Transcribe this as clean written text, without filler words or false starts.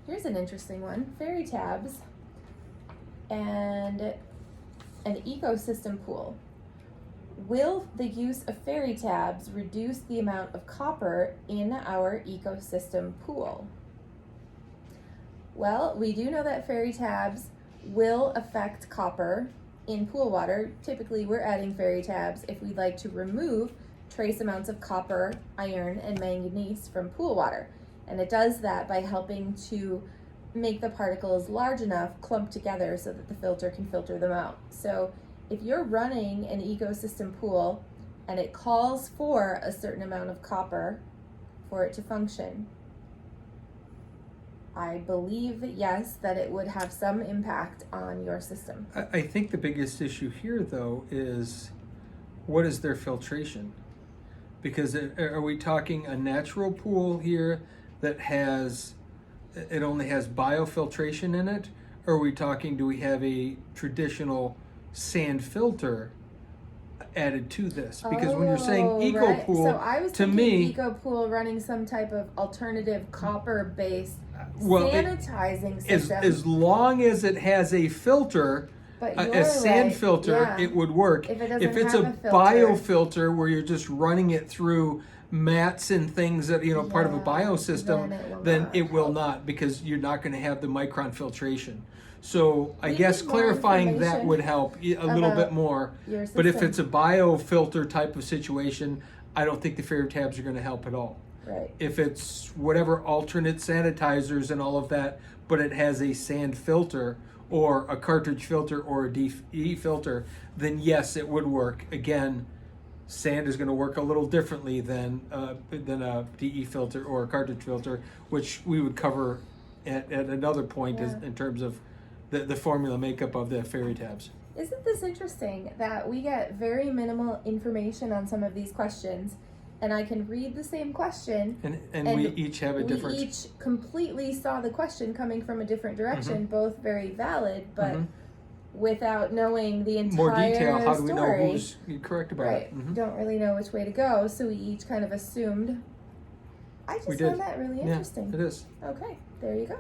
Here's an interesting one. Ferritabs and an ecosystem pool. Will the use of Ferritabs reduce the amount of copper in our ecosystem pool? Well, we do know that Ferritabs will affect copper in pool water. Typically, we're adding Ferritabs if we'd like to remove trace amounts of copper, iron, and manganese from pool water. And it does that by helping to make the particles large enough, clumped together, so that the filter can filter them out. So if you're running an ecosystem pool and it calls for a certain amount of copper for it to function, I believe, yes, that it would have some impact on your system. I think the biggest issue here, though, is what is their filtration? Because are we talking a natural pool here that it only has biofiltration in it? Or are we talking, do we have a traditional sand filter added to this? Because when you're saying eco right. pool, so I was to thinking me, eco pool running some type of alternative copper-based well, sanitizing as system. long as it has a filter, But a you're sand right, filter, yeah. it would work. If it doesn't If it's have a a filter. biofilter where you're just running it through mats and things that, part of a Yeah, biosystem, then it will not, because you're not going to have the micron filtration. So I We guess need more clarifying that information would help a little bit about more. your But if system. it's a biofilter type of situation, I don't think the Ferritabs are going to help at all. Right. If it's whatever alternate sanitizers and all of that, but it has a sand filter or a cartridge filter or a DE filter, then yes, it would work. Again, sand is going to work a little differently than a DE filter or a cartridge filter, which we would cover at another point in terms of the formula makeup of the Ferritabs. Isn't this interesting that we get very minimal information on some of these questions, and I can read the same question, And we each have a different. We each completely saw the question coming from a different direction, both very valid, but without knowing the entire more detail. How do we story, know who's correct about right? it? Don't really know which way to go, so we each kind of assumed. I just We did. found that really Yeah, interesting. it is. Okay, there you go.